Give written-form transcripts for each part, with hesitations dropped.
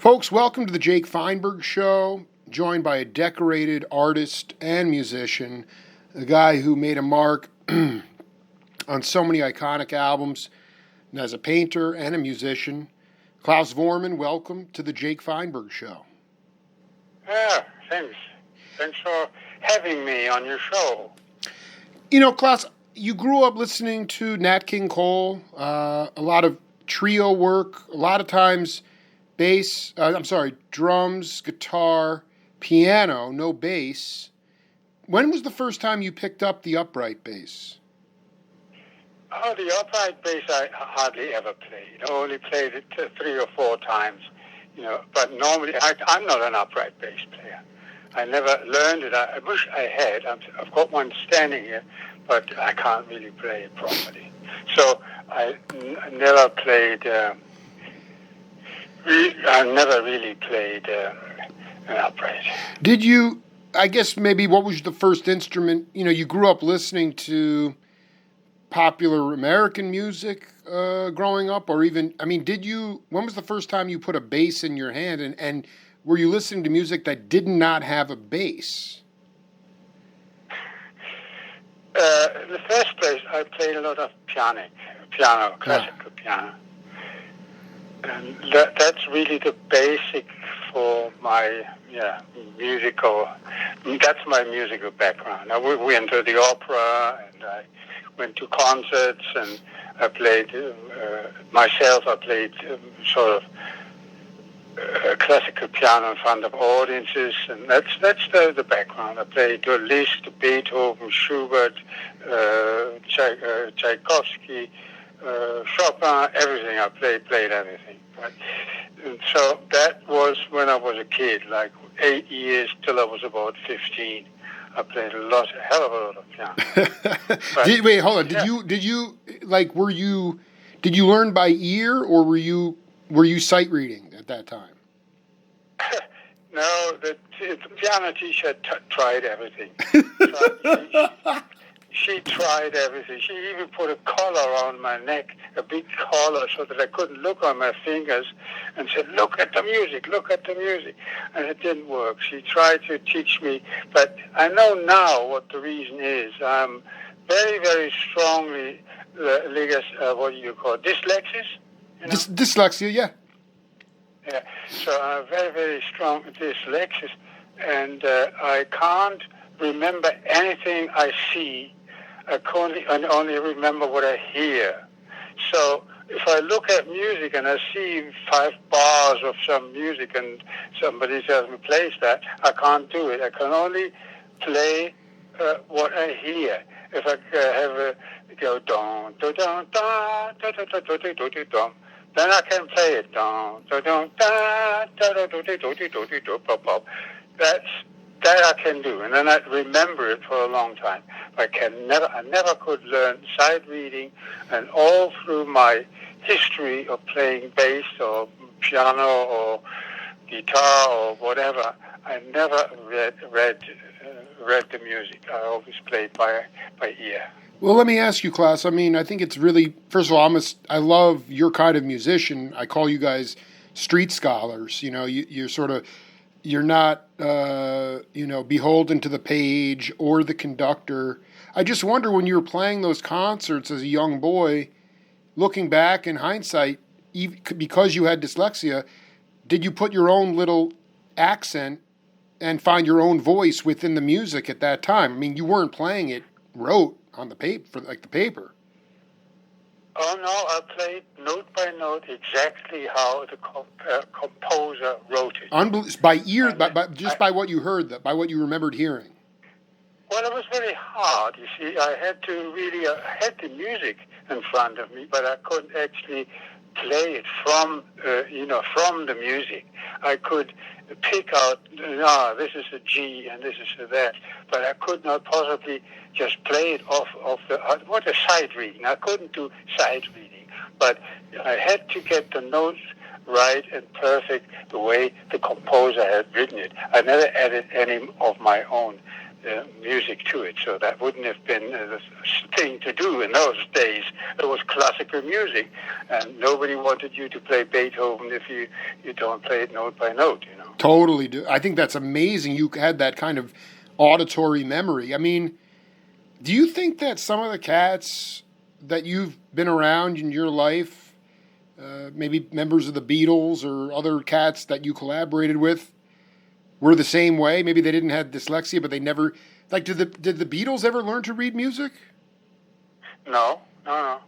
Folks, welcome to the Jake Feinberg Show, joined by a decorated artist and musician, a guy who made a mark on so many iconic albums, and as a painter and a musician. Klaus Voormann, welcome to the Jake Feinberg Show. Yeah, thanks. Thanks for having me on your show. You know, Klaus, you grew up listening to Nat King Cole, a lot of trio work, a lot of times drums, guitar, piano, no bass. When was the first time you picked up the upright bass? Oh, the upright bass I hardly ever played. I only played it 3 or 4 times, but normally I'm not an upright bass player. I never learned it. I wish I had. I've got one standing here, but I can't really play it properly. So I never played... I never really played an upright. Did you, I guess maybe what was the first instrument? You grew up listening to popular American music growing up, or even, when was the first time you put a bass in your hand, and were you listening to music that did not have a bass? In the first place, I played a lot of piano, classical piano. And that's really the basic for my musical. That's my musical background. I went to the opera, and I went to concerts, and I played myself. I played sort of classical piano in front of audiences, and that's the background. I played Liszt, Beethoven, Schubert, Tchaikovsky. Chopin, everything. I played everything. Right? And so that was when I was a kid, like 8 years till I was about 15. I played a hell of a lot of piano. Wait, hold on. Did you learn by ear, or were you sight reading at that time? No, the piano teacher tried everything. She tried everything. She even put a collar around my neck, a big collar, so that I couldn't look on my fingers, and said, look at the music. And it didn't work. She tried to teach me, but I know now what the reason is. I'm very, very strongly, dyslexis? Dyslexia, yeah. Yeah, so I'm very, very strong dyslexis, and I can't remember anything I see. I only remember what I hear. So if I look at music and I see 5 bars of some music and somebody tells me plays that, I can't do it. I can only play what I hear. If I go don do don da da da da da da da da, then I can play it don do don da da da da da da da da. That I can do, and then I remember it for a long time. I never could learn sight reading, and all through my history of playing bass or piano or guitar or whatever, I never read the music. I always played by ear. Well, let me ask you, Klaus. I think it's really, first of all, I love your kind of musician. I call you guys street scholars. You're not, beholden to the page or the conductor. I just wonder, when you were playing those concerts as a young boy, looking back in hindsight, because you had dyslexia, did you put your own little accent and find your own voice within the music at that time? You weren't playing it rote on the paper, the paper. Oh, no, I played note by note exactly how the composer wrote it. By ear, by what you heard, by what you remembered hearing. Well, it was very hard, you see. I had the music in front of me, but I couldn't actually play it from the music. I could pick out, this is a G and this is a that, but I could not possibly just play it off of what a sight reading. I couldn't do sight reading, but I had to get the notes right and perfect the way the composer had written it. I never added any of my own music to it. So that wouldn't have been the thing to do in those days. It was classical music, and nobody wanted you to play Beethoven if you don't play it note by note, you know. Totally. I think that's amazing. You had that kind of auditory memory. I mean, do you think that some of the cats that you've been around in your life, maybe members of the Beatles or other cats that you collaborated with, were the same way? Maybe they didn't have dyslexia, but they never, like, did the Beatles ever learn to read music? No.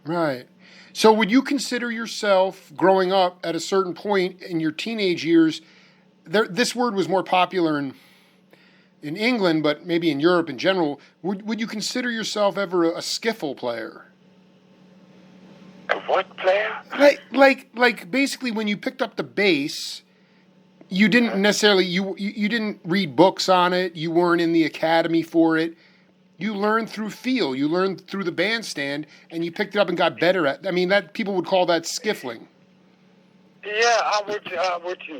Right. So would you consider yourself, growing up at a certain point in your teenage years, this word was more popular in England, but maybe in Europe in general, would you consider yourself ever a skiffle player? A what player? Like basically when you picked up the bass, you didn't necessarily, you didn't read books on it, you weren't in the academy for it. You learned through feel, you learned through the bandstand, and you picked it up and got better at. I mean, that people would call that skiffling. Yeah, I would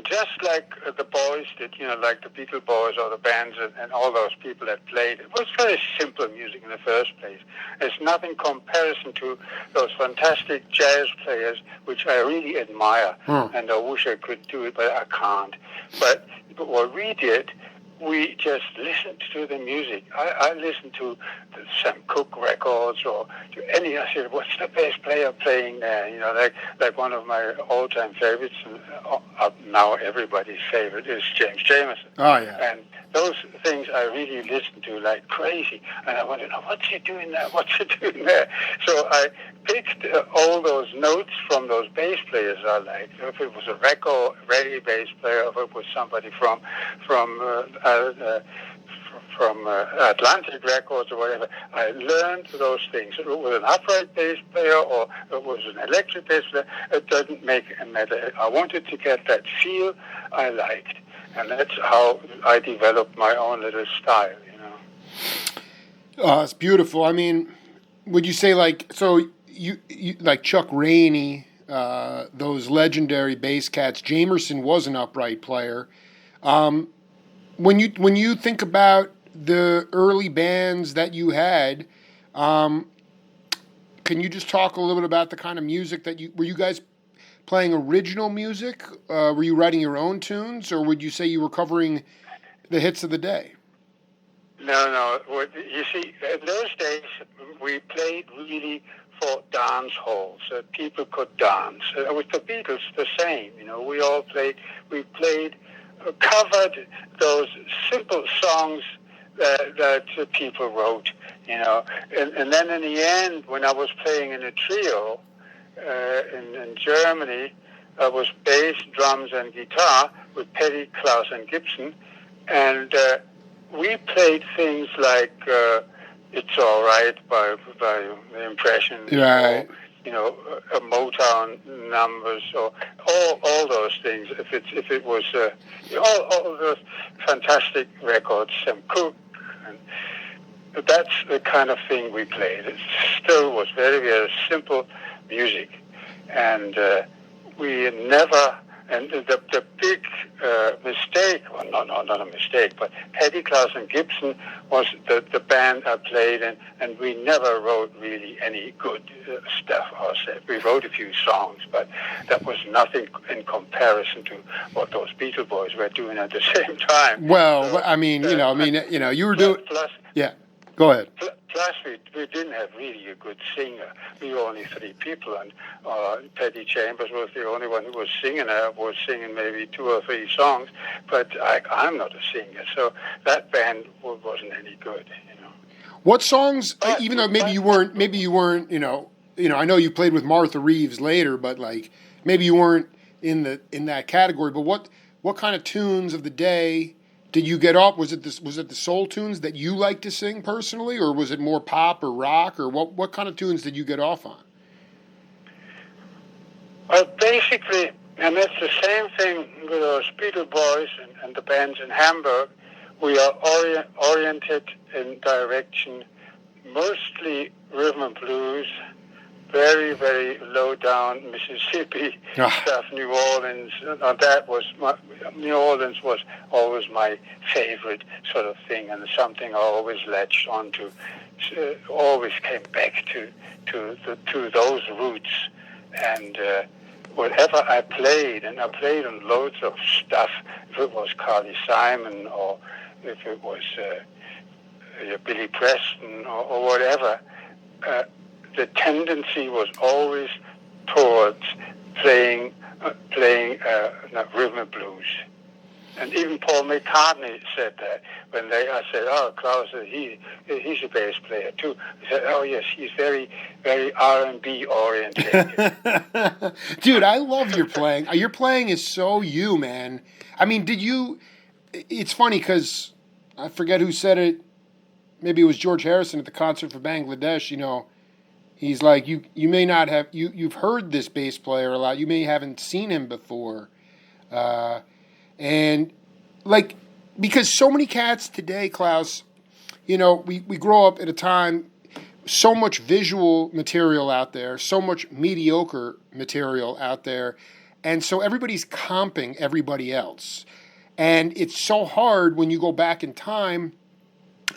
just like the boys did, you know, like the Beatle Boys or the bands and all those people that played. It was very simple music in the first place. There's nothing comparison to those fantastic jazz players, which I really admire, and I wish I could do it, but I can't. But what we did, we just listened to the music. I listened to the Sam Cooke records or to any. I said, "What's the best player playing there?" You know, like one of my all-time favorites, and now everybody's favorite is James Jamerson. Oh yeah. And those things I really listened to like crazy, and I wanted to know what's he doing there? What's he doing there? So I picked all those notes from those bass players I liked. If it was a reggae bass player, if it was somebody from Atlantic Records or whatever, I learned those things. If it was an upright bass player or it was an electric bass player, it doesn't make a matter. I wanted to get that feel I liked, and that's how I developed my own little style, you know. Oh, it's beautiful. I mean, would you say you like Chuck Rainey, those legendary bass cats? Jamerson was an upright player. When you think about the early bands that you had, can you just talk a little bit about the kind of music that were you guys playing original music? Were you writing your own tunes, or would you say you were covering the hits of the day? No. You see, in those days, we played really for dance halls. People could dance. With the Beatles, the same. You know, we played, covered those simple songs that people wrote, you know. And then in the end, when I was playing in a trio in Germany, I was bass, drums, and guitar with Petty, Klaus, and Gibson. And we played things like It's All Right by The Impressions, right. Or, you know, Motown numbers, or all those things. If it was all those fantastic records, Sam Cooke, and that's the kind of thing we played. It still was very, very simple music, and we never. And the big mistake, well, not a mistake, but Petty, Klaus, and Gibson was the band I played in, and we never wrote really any good stuff ourselves. We wrote a few songs, but that was nothing in comparison to what those Beatle Boys were doing at the same time. Well, so, I mean, you were doing. Plus, yeah, go ahead. Plus, we didn't have really a good singer. We were only three people, and Teddy Chambers was the only one who was singing. I was singing maybe 2 or 3 songs, but I'm not a singer, so that band wasn't any good, you know. What songs? Even though maybe you weren't, you know, I know you played with Martha Reeves later, but like maybe you weren't in that category. But what kind of tunes of the day did you get off? Was it the soul tunes that you like to sing personally, or was it more pop or rock, or what kind of tunes did you get off on? Well, basically, and it's the same thing with those Beatle Boys and the bands in Hamburg. We are oriented in direction mostly rhythm and blues, very, very low down Mississippi stuff, New Orleans. New Orleans was always my favorite sort of thing, and something I always latched onto. Always came back to those roots, and whatever I played, and I played on loads of stuff. If it was Carly Simon, or if it was Billy Preston, or whatever. The tendency was always towards playing rhythm and blues, and even Paul McCartney said that when I said, "Oh, Klaus, he's a bass player too." He said, "Oh yes, he's very, very R&B oriented." Dude, I love your playing. Your playing is so you, man. I mean, it's funny because I forget who said it. Maybe it was George Harrison at the concert for Bangladesh. He's like, you may not have, you've heard this bass player a lot. You may haven't seen him before. And like, because so many cats today, Klaus, we grow up at a time, so much visual material out there, so much mediocre material out there. And so everybody's comping everybody else. And it's so hard when you go back in time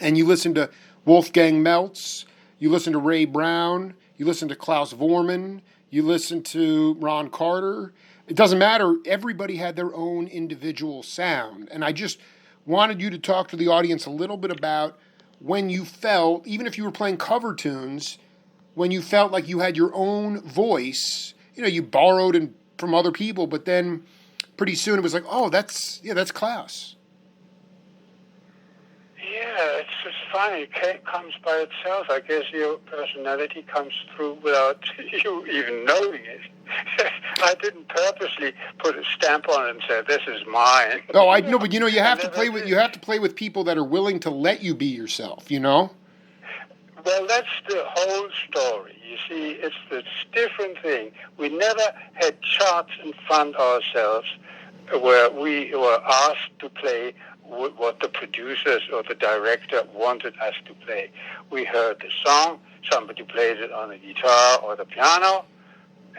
and you listen to Wolfgang Meltz, you listen to Ray Brown, you listen to Klaus Voormann, you listen to Ron Carter. It doesn't matter. Everybody had their own individual sound. And I just wanted you to talk to the audience a little bit about when you felt, even if you were playing cover tunes, when you felt like you had your own voice. You borrowed from other people, but then pretty soon it was like, oh, that's Klaus. Yeah, it's just funny. It comes by itself. I guess your personality comes through without you even knowing it. I didn't purposely put a stamp on it and say, "This is mine." Oh, I know, but you have to play with. You have to play with people that are willing to let you be yourself. Well, that's the whole story. You see, it's this different thing. We never had charts in front ourselves where we were asked to play what the producers or the director wanted us to play. We heard the song, somebody played it on the guitar or the piano,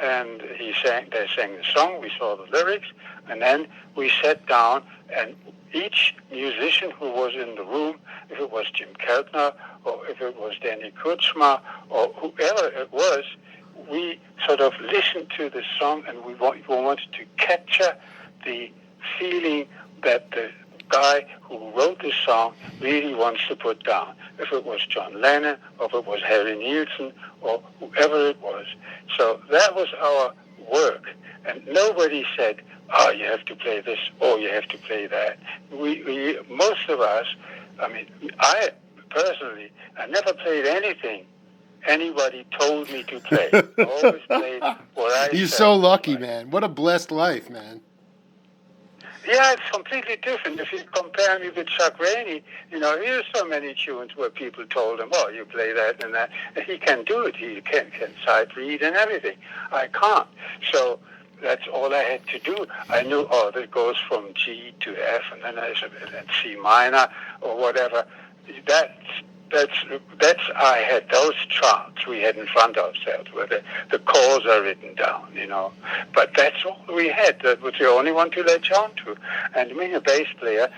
and they sang the song, we saw the lyrics, and then we sat down, and each musician who was in the room, if it was Jim Keltner, or if it was Danny Krutzma, or whoever it was, we sort of listened to the song, and we wanted to capture the feeling that the guy who wrote this song really wants to put down. If it was John Lennon, or if it was Harry Nilsson, or whoever it was. So that was our work. And nobody said, "Oh, you have to play this, or you have to play that." We most of us, I personally, I never played anything anybody told me to play. I always played what I You're said. so lucky, man. What a blessed life, man. Yeah, it's completely different. If you compare me with Chuck Rainey, here's so many tunes where people told him, "Oh, you play that and that." And he can do it. He can sight read and everything. I can't. So that's all I had to do. I knew, that goes from G to F, and then there's C minor or whatever. I had those charts we had in front of ourselves where the chords are written down, But that's all we had. That was the only one to latch on to. And being a bass player,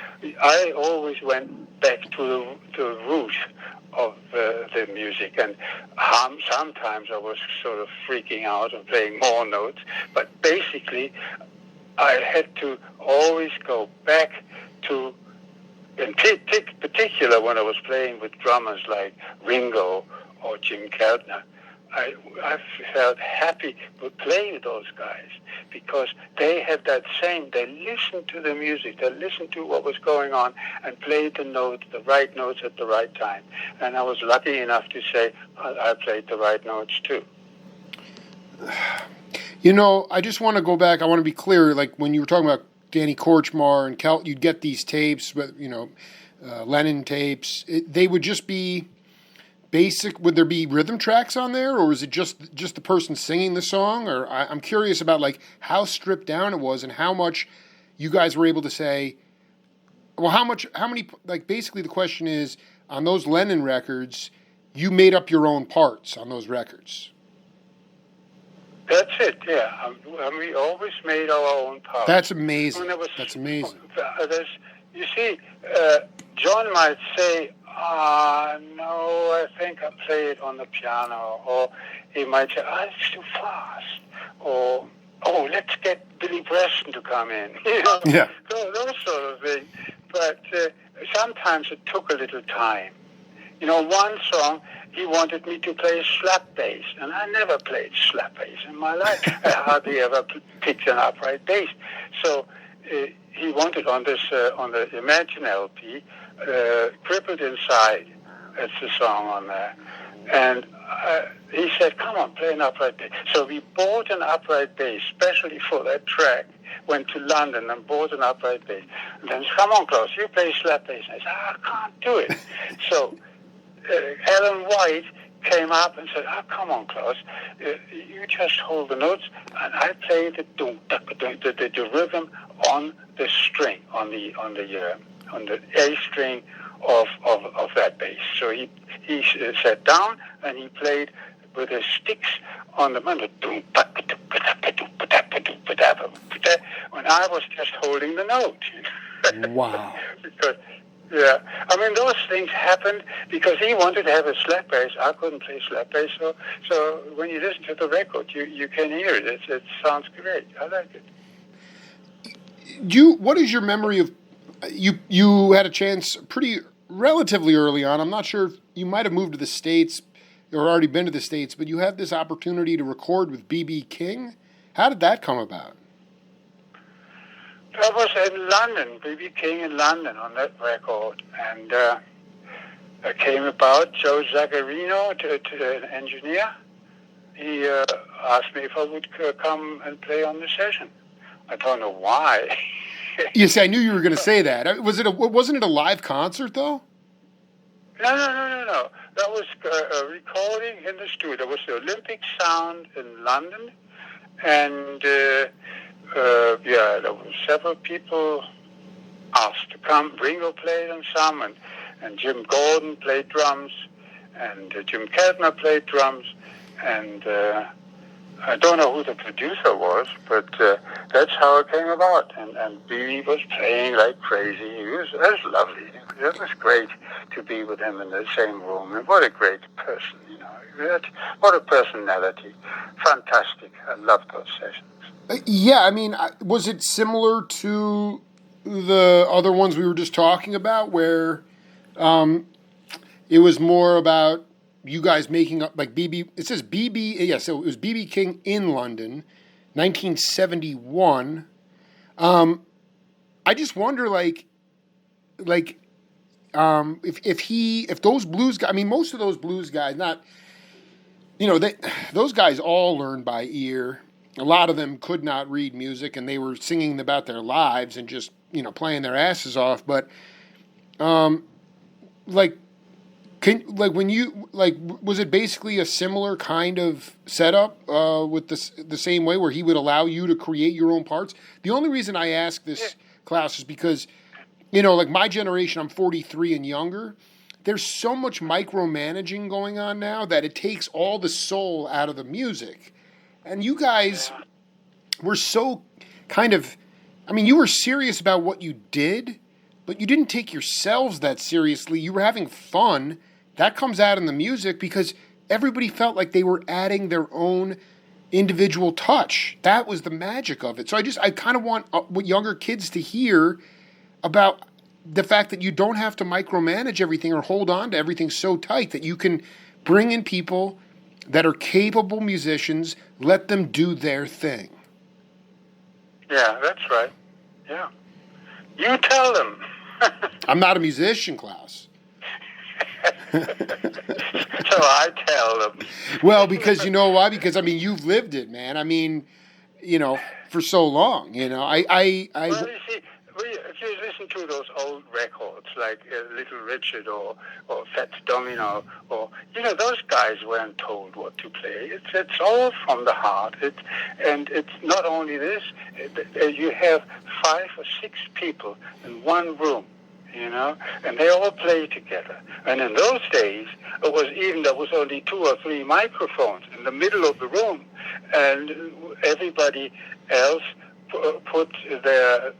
I always went back to the root of the music. And sometimes I was sort of freaking out and playing more notes. But basically, I had to always go back to, in particular, when I was playing with drummers like Ringo or Jim Keltner, I felt happy with playing with those guys because they had that same, they listened to the music, they listened to what was going on and played the right notes at the right time. And I was lucky enough to say I played the right notes too. I just want to go back. I want to be clear, like when you were talking about Danny Korchmar and you'd get these tapes, Lennon tapes. They would just be basic. Would there be rhythm tracks on there, or was it just the person singing the song? Or I'm curious about like how stripped down it was and how much you guys were able to say. Well, how many? Like basically, the question is on those Lennon records, you made up your own parts on those records. That's it, yeah. And we always made our own parts. That's amazing. That's amazing. You see, John might say, no, I think I play it on the piano. Or he might say, it's too fast. Or, let's get Billy Preston to come in. Yeah. Those sort of things. But sometimes it took a little time. One song, he wanted me to play slap bass, and I never played slap bass in my life. I hardly ever picked an upright bass. So he wanted on the Imagine LP, Crippled Inside, that's the song on there. And he said, come on, play an upright bass. So we bought an upright bass, specially for that track, went to London and bought an upright bass. And then, come on, Klaus, you play slap bass. And I said, I can't do it. So Alan White came up and said, come on, Klaus, you just hold the notes, and I play the rhythm on the string, on the A string of that bass. So he sat down and he played with his sticks on the when I was just holding the note. Wow. Because, yeah, I mean, those things happened because he wanted to have a slap bass. I couldn't play slap bass, so when you listen to the record, you can hear it. It sounds great. I like it. What is your memory of you had a chance pretty relatively early on. I'm not sure if you might have moved to the States or already been to the States, but you had this opportunity to record with B.B. King. How did that come about? I was in London, B.B. King in London on that record, and it came about. Joe Zaccarino, an engineer, he asked me if I would come and play on the session. I don't know why. You see, I knew you were going to say that. Wasn't it a live concert, though? No. That was a recording in the studio. There was the Olympic Sound in London, and there were several people asked to come. Ringo played on some, and Jim Gordon played drums, and Jim Keltner played drums, and I don't know who the producer was, but that's how it came about. And Billy was playing like crazy. It was lovely. It was great to be with him in the same room. And what a great person, What a personality. Fantastic. I loved those sessions. Yeah, I mean, was it similar to the other ones we were just talking about, where it was more about you guys making up, like BB, it says BB, yeah, so it was BB King in London, 1971. I just wonder, if those blues guys, I mean, most of those blues guys, those guys all learned by ear. A lot of them could not read music, and they were singing about their lives and just, playing their asses off. But, was it basically a similar kind of setup with the same way where he would allow you to create your own parts? The only reason I ask this, Klaus, is because, my generation, I'm 43 and younger, there's so much micromanaging going on now that it takes all the soul out of the music. And you guys were so you were serious about what you did, but you didn't take yourselves that seriously. You were having fun. That comes out in the music because everybody felt like they were adding their own individual touch. That was the magic of it. So I kind of want younger kids to hear about the fact that you don't have to micromanage everything or hold on to everything so tight, that you can bring in people that are capable musicians, let them do their thing. Yeah, that's right. Yeah. You tell them. I'm not a musician, Klaus. So I tell them. Well, because you know why? Because, you've lived it, man. For so long, Well, you see, if you listen to those old records like Little Richard or Fats Domino, or those guys weren't told what to play. It's all from the heart. And it's not only this. You have 5 or 6 people in one room, and they all play together. And in those days, there was only 2 or 3 microphones in the middle of the room, and everybody else put the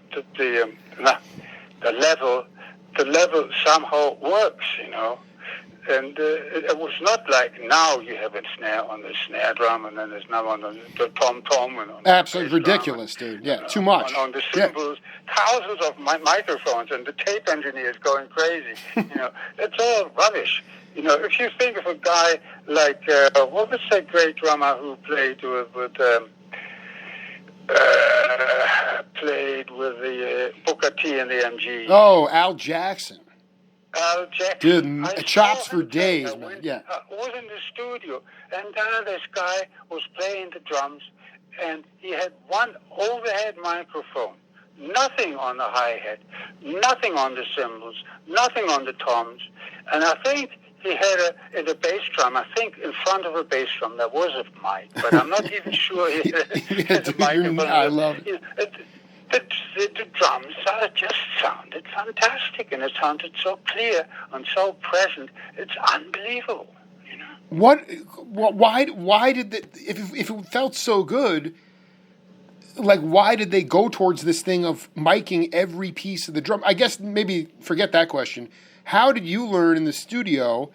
level somehow works, And it was not like now you have a snare on the snare drum and then there's another one on the tom-tom. And on absolutely ridiculous, dude. Yeah, too much. On the cymbals, thousands of microphones and the tape engineers going crazy. It's all rubbish. If you think of a guy like, what was that great drummer who played with the Booker T and the MG? Oh, Al Jackson. Al Jackson. Dude, chops for days, man. Yeah. I was in the studio, and this guy was playing the drums, and he had one overhead microphone, nothing on the hi-hat, nothing on the cymbals, nothing on the toms, and I think he had in a bass drum, I think in front of a bass drum, there was a mic, but I'm not even sure he had a microphone. I love it. The drums just sounded fantastic, and it sounded so clear and so present. It's unbelievable, Why did if it felt so good, like why did they go towards this thing of miking every piece of the drum? I guess maybe forget that question. How did you learn in the studio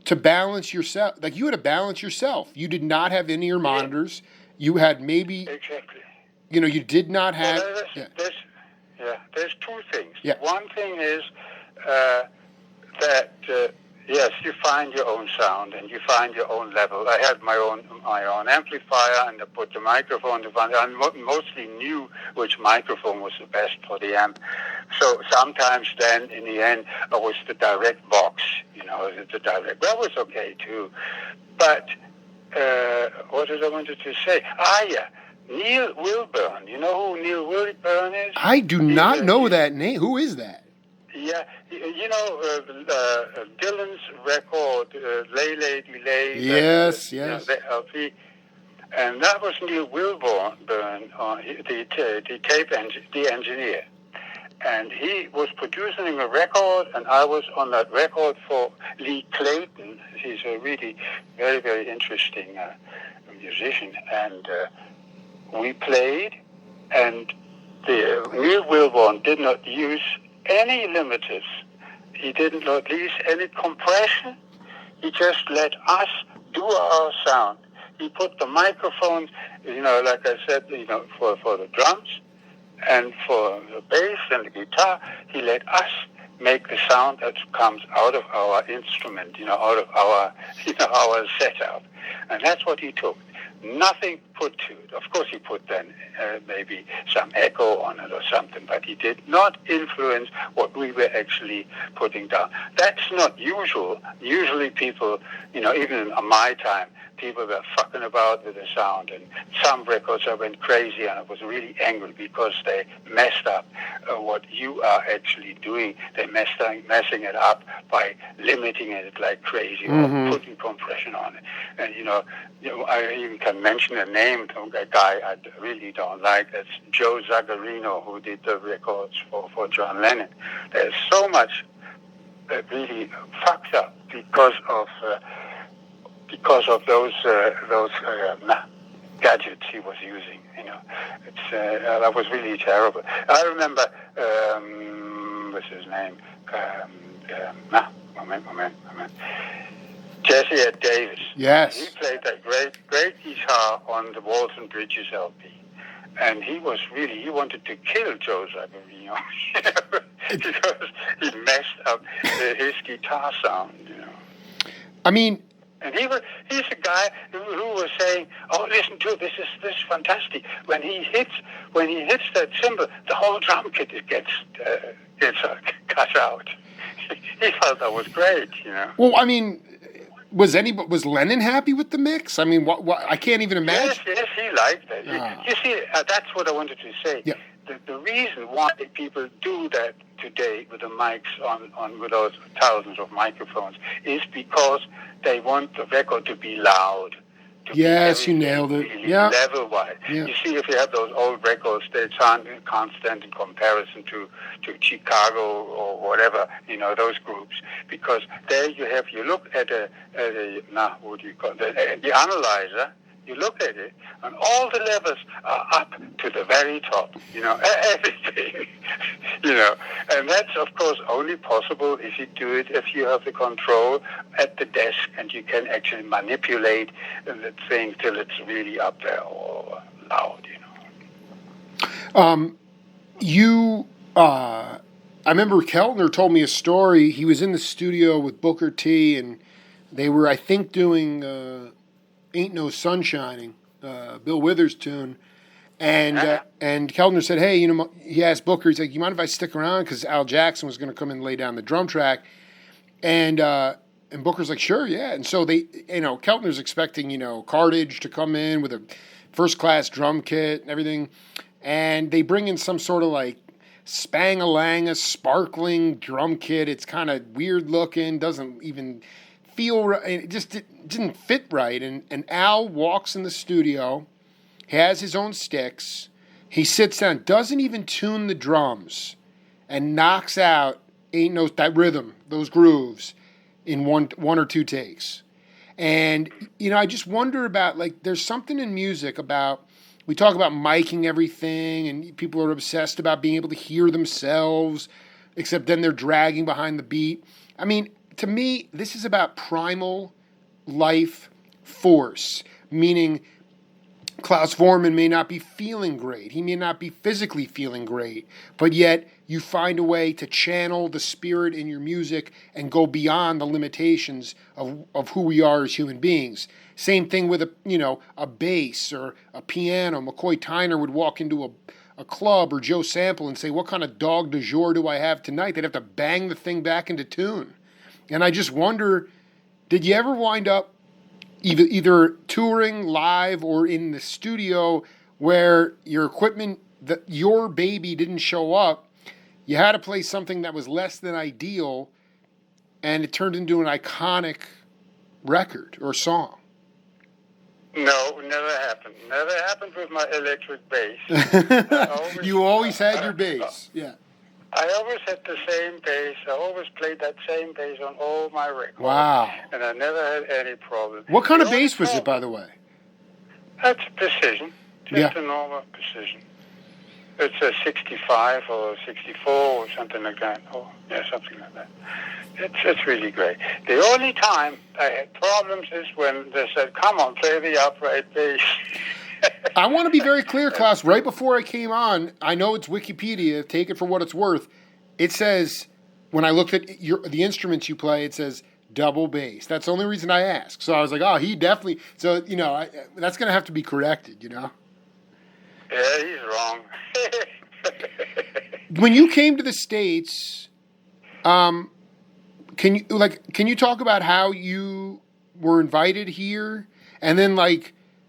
to balance yourself? Like you had to balance yourself. You did not have in-ear monitors. You had maybe exactly. You did not have. There's two things. Yeah. One thing is that yes, you find your own sound and you find your own level. I had my own amplifier, and I put the microphone. I mostly knew which microphone was the best for the amp. So sometimes then, in the end, I was the direct box. The direct. That was okay too. But what did I wanted to say? Yeah. Neil Wilburn. You know who Neil Wilburn is? I do not know that name. Who is that? Yeah, Dylan's record, Lay Lady Lay. Yes. The LP. And that was Neil Wilburn, the engineer. And he was producing a record, and I was on that record for Lee Clayton. He's a really very, very interesting musician. And we played, and Neil Wilburn did not use any limiters. He did not use any compression. He just let us do our sound. He put the microphones, like I said, for the drums and for the bass and the guitar. He let us make the sound that comes out of our instrument, out of our, our setup. And that's what he took. Nothing put to it. Of course, he put then maybe some echo on it or something, but he did not influence what we were actually putting down. That's not usual. Usually people, even in my time, people were fucking about with the sound. And some records I went crazy, and I was really angry because they messed up what you are actually doing. They're messing it up by limiting it like crazy or putting compression on it. And, I even can mention a name of a guy I really don't like. That's Joe Zagarino, who did the records for John Lennon. There's so much that really fucked up because of those gadgets he was using. That was really terrible. I remember what's his name? Moment. Jesse Ed Davis. Yes. He played that great guitar on the Walton Bridges LP. And he wanted to kill Joe Zagarino because he messed up his guitar sound, I mean... And he's a guy who was saying, "Oh, listen to it. This is fantastic. When he hits that cymbal, the whole drum kit gets cut out." He felt that was great, Well, I mean, was Lennon happy with the mix? I mean, what I can't even imagine. Yes, he liked it. You see, that's what I wanted to say. Yeah. The reason why people do that today with the mics on with those thousands of microphones is because they want the record to be loud. Yes, you nailed it. Really yeah. Level-wise. Yeah. You see, if you have those old records, they sound constant in comparison to Chicago or whatever, those groups. Because there you look at the analyzer, You look at it, and all the levels are up to the very top, everything, and that's, of course, only possible if you do it, if you have the control at the desk and you can actually manipulate the thing till it's really up there or loud, I remember Keltner told me a story. He was in the studio with Booker T, and they were, I think, doing Ain't No Sun Shining, Bill Withers tune. And Keltner said, hey, he asked Booker, he's like, you mind if I stick around? Because Al Jackson was going to come and lay down the drum track. And Booker's like, sure, yeah. And so they, Keltner's expecting, Cartage to come in with a first-class drum kit and everything. And they bring in some sort of like Spang-a-Lang, sparkling drum kit. It's kind of weird looking, doesn't even feel right. It just didn't fit right. And Al walks in the studio, has his own sticks. He sits down, doesn't even tune the drums, and knocks out that rhythm, those grooves, in one or two takes. And I just wonder about, like, there's something in music about. We talk about miking everything, and people are obsessed about being able to hear themselves, except then they're dragging behind the beat. I mean, to me, this is about primal life force, meaning Klaus Voormann may not be feeling great. He may not be physically feeling great, but yet you find a way to channel the spirit in your music and go beyond the limitations of who we are as human beings. Same thing with a bass or a piano. McCoy Tyner would walk into a club, or Joe Sample, and say, what kind of dog de jour do I have tonight? They'd have to bang the thing back into tune. And I just wonder, did you ever wind up either touring live or in the studio where your equipment, your baby didn't show up? You had to play something that was less than ideal, and it turned into an iconic record or song. No, never happened. Never happened with my electric bass. You always had your bass, yeah. I always had the same bass. I always played that same bass on all my records. Wow. And I never had any problem. What kind of bass was it, by the way? That's precision. Just a normal precision. It's a 65 or 64 or something like that. Oh, yeah, something like that. It's really great. The only time I had problems is when they said, come on, play the upright bass. I want to be very clear, Klaus. Right before I came on, I know it's Wikipedia. Take it for what it's worth. It says, when I looked at the instruments you play, it says double bass. That's the only reason I asked. So I was like, oh, he definitely. So, that's going to have to be corrected, Yeah, he's wrong. When you came to the States, can you talk about how you were invited here, and then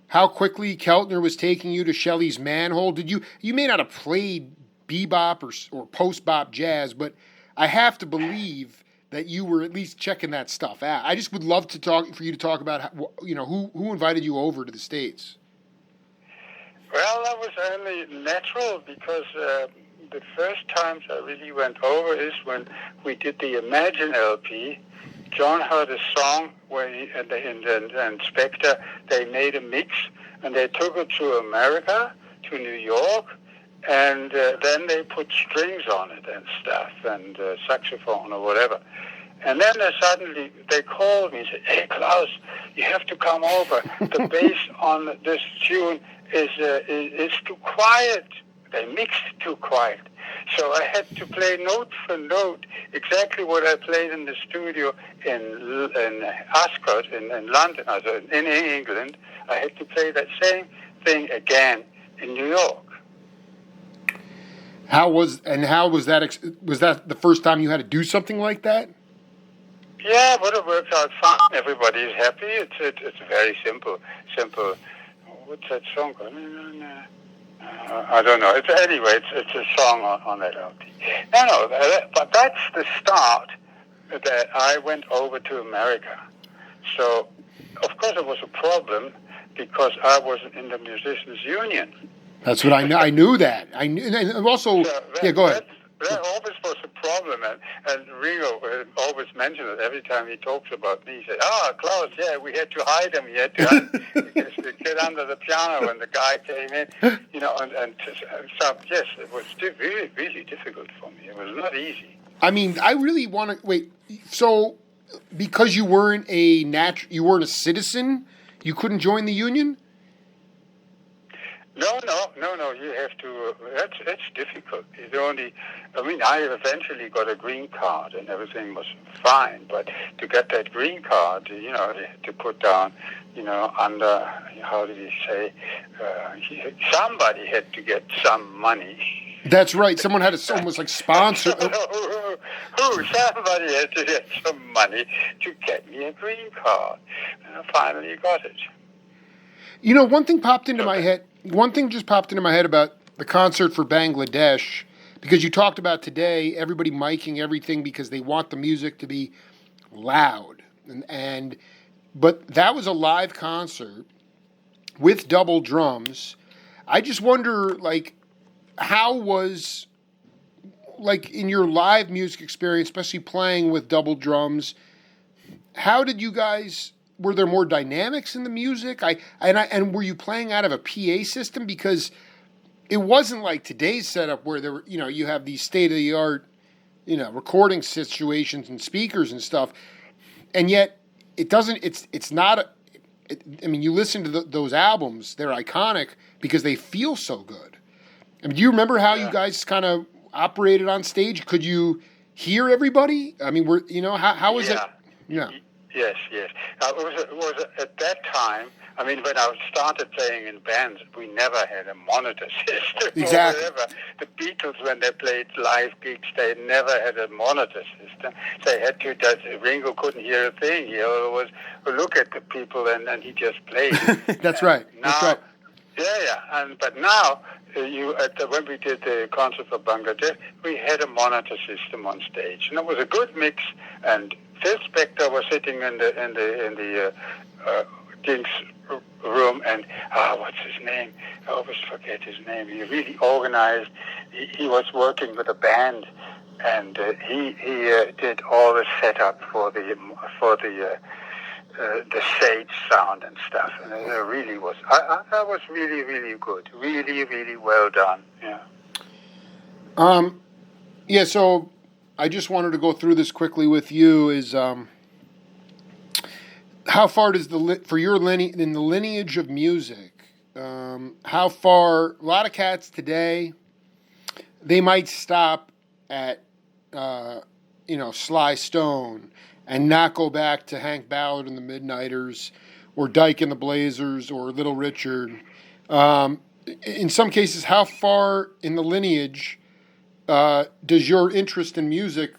how quickly Keltner was taking you to Shelley's Manhole? You may not have played bebop or post-bop jazz, but I have to believe that you were at least checking that stuff out. I just would love for you to talk about who invited you over to the States. Well, that was only natural because the first times I really went over is when we did the Imagine LP. John heard a song where and Spectre, they made a mix, and they took it to America, to New York, and then they put strings on it and stuff, and saxophone or whatever. And then suddenly they called me and said, hey, Klaus, you have to come over. The bass on this tune is too quiet. They mixed too quiet. So I had to play note for note exactly what I played in the studio in Ascot in London, in England. I had to play that same thing again in New York. How was that? Was that the first time you had to do something like that? Yeah, but it worked out fine. Everybody is happy. It's very simple. What's that song called? I don't know. Anyway, it's a song on that LP. No, but that's the start that I went over to America. So, of course, it was a problem because I wasn't in the Musicians Union. That's what I know. I knew that. I knew, and also, go ahead. That always was a problem, and Ringo always just mention it every time he talks about me. He said, Klaus, yeah, we had to hide him. We had to get under the piano when the guy came in, and so, yes, it was really, really difficult for me. It was not easy. I mean, I really want to, wait, so because you weren't you weren't a citizen, you couldn't join the union? No. You have to. That's difficult. I eventually got a green card, and everything was fine. But to get that green card, you had to put down, under, how did he say? Somebody had to get some money. That's right. Someone had to almost like sponsor. Somebody had to get some money to get me a green card, and I finally got it. One thing popped into my head. One thing just popped into my head about the concert for Bangladesh, because you talked about today, everybody miking everything because they want the music to be loud, but that was a live concert with double drums. I just wonder, how was, in your live music experience, especially playing with double drums, how did you guys? Were there more dynamics in the music? And were you playing out of a PA system? Because it wasn't like today's setup where there were, you have these state of the art, recording situations and speakers and stuff, and yet it doesn't. It's not. You listen to those albums; they're iconic because they feel so good. Do you remember how you guys kind of operated on stage? Could you hear everybody? How was it? Yeah. Yes. It was at that time. When I started playing in bands, we never had a monitor system. Exactly. The Beatles, when they played live gigs, they never had a monitor system. They had to. Ringo couldn't hear a thing. He always would look at the people and he just played. That's right. That's right. Yeah. But now, when we did the concert for Bangladesh, we had a monitor system on stage, and it was a good mix. And Phil Spector was sitting in the King's room, and what's his name? I always forget his name. He really organized. He was working with a band, and he did all the setup for the stage sound and stuff. And it really was. That was really, really good. Really, really well done. Yeah. Yeah. So I just wanted to go through this quickly with you. Is how far does for your in the lineage of music? How far? A lot of cats today, they might stop at Sly Stone and not go back to Hank Ballard and the Midnighters, or Dyke and the Blazers, or Little Richard. In some cases, how far in the lineage does your interest in music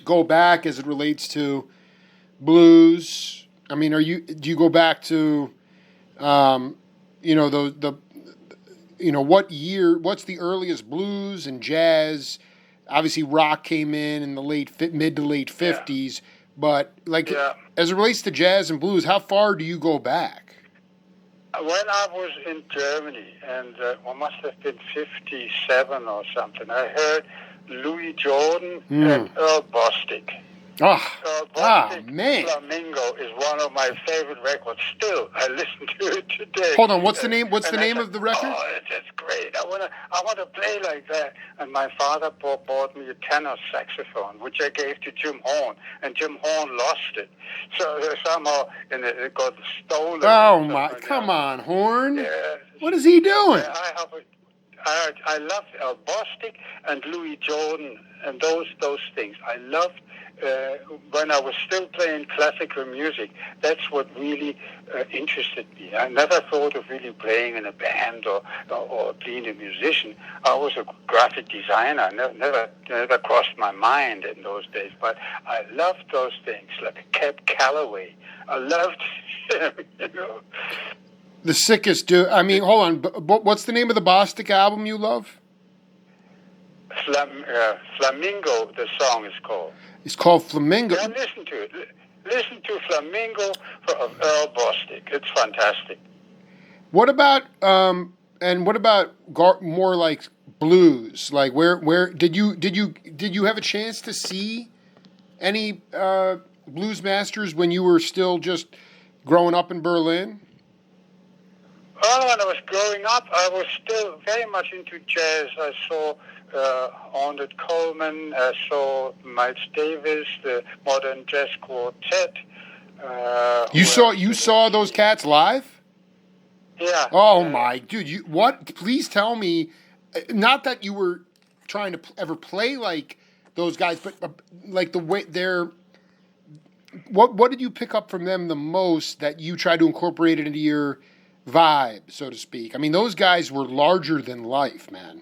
go back as it relates to blues? Do you go back to, what year? What's the earliest blues and jazz? Obviously, rock came in the mid to late 50s. But as it relates to jazz and blues, how far do you go back? When I was in Germany, and it must have been 57 or something, I heard Louis Jordan and Earl Bostic. Man! Flamingo is one of my favorite records. Still, I listen to it today. Hold on, what's the name? What's the name of the record? Oh, it's great. I wanna play like that. And my father bought me a tenor saxophone, which I gave to Jim Horn, and Jim Horn lost it. So somehow, it got stolen. Oh my! Come on, Horn. Yeah. What is he doing? I love Earl Bostic and Louis Jordan and those things. I loved. When I was still playing classical music, that's what really interested me. I never thought of really playing in a band or being a musician. I was a graphic designer. Never crossed my mind in those days. But I loved those things, like Cab Calloway. I loved him. The sickest dude. Hold on. What's the name of the Bostic album you love? Flamingo, the song is called. It's called Flamingo. Yeah, listen to it. Listen to Flamingo of Earl Bostic. It's fantastic. What about more like blues? Like where did you have a chance to see any blues masters when you were still just growing up in Berlin? Well, when I was growing up, I was still very much into jazz. I saw Ornette Coleman, I saw Miles Davis, the Modern Jazz Quartet. You saw those cats live? Yeah. Oh my, dude! What? Please tell me, not that you were trying to ever play like those guys, but like the way they're. What did you pick up from them the most that you tried to incorporate it into your vibe, so to speak? I mean, those guys were larger than life, man.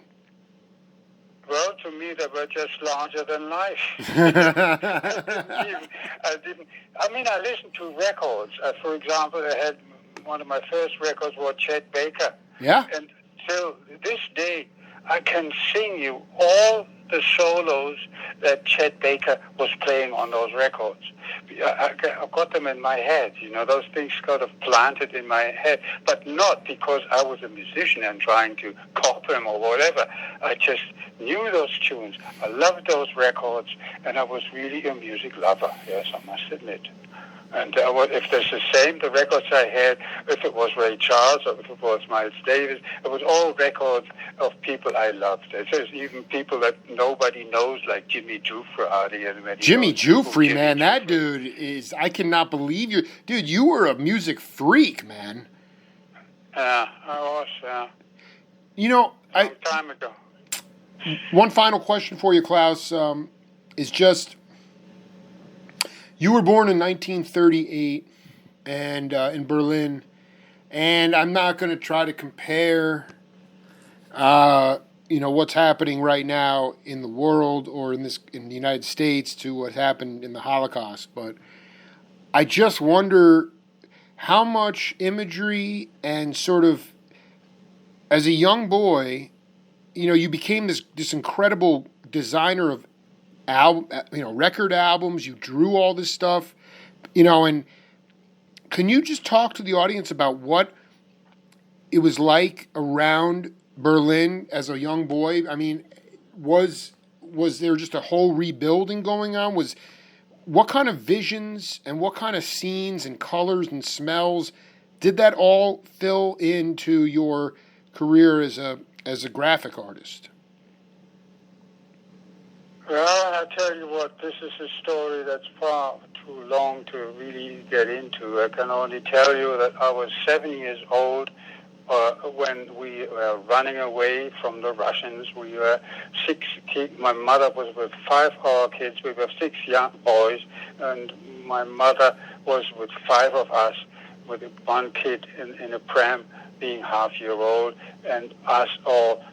Well, to me, they were just larger than life. I listened to records. For example, I had one of my first records was Chet Baker. Yeah. And till this day, I can sing you all the solos that Chet Baker was playing on those records. I got them in my head, those things kind of planted in my head, but not because I was a musician and trying to copy them or whatever. I just knew those tunes. I loved those records, and I was really a music lover, yes, I must admit. And if there's the records I had, if it was Ray Charles or if it was Miles Davis, it was all records of people I loved. There's even people that nobody knows, like Jimmy Giuffre. Jimmy Giuffre, man, that dude is, I cannot believe you. Dude, you were a music freak, man. Yeah, I was, long time ago. One final question for you, Klaus, is just, you were born in 1938 and in Berlin, and I'm not going to try to compare, what's happening right now in the world or in the United States to what happened in the Holocaust, but I just wonder how much imagery and sort of, as a young boy, you became this incredible designer of record albums. You drew all this stuff, and can you just talk to the audience about what it was like around Berlin as a young boy? I mean, was there just a whole rebuilding going on? What kind of visions and what kind of scenes and colors and smells did that all fill into your career as a graphic artist? Well, I tell you what, this is a story that's far too long to really get into. I can only tell you that I was 7 years old when we were running away from the Russians. We were 6 kids. My mother was with 5 of our kids. We were 6 young boys, and my mother was with 5 of us, with 1 kid in a pram, being half-year-old, and us all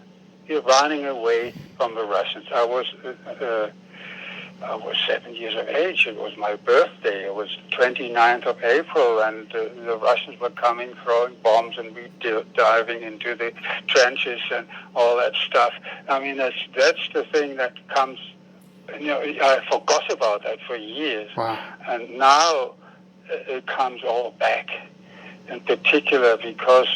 running away from the Russians. I was 7 years of age. It was my birthday. It was 29th of April, and the Russians were coming, throwing bombs, and we diving into the trenches and all that stuff. I mean, that's the thing that comes. I forgot about that for years, wow. And now it comes all back. In particular, because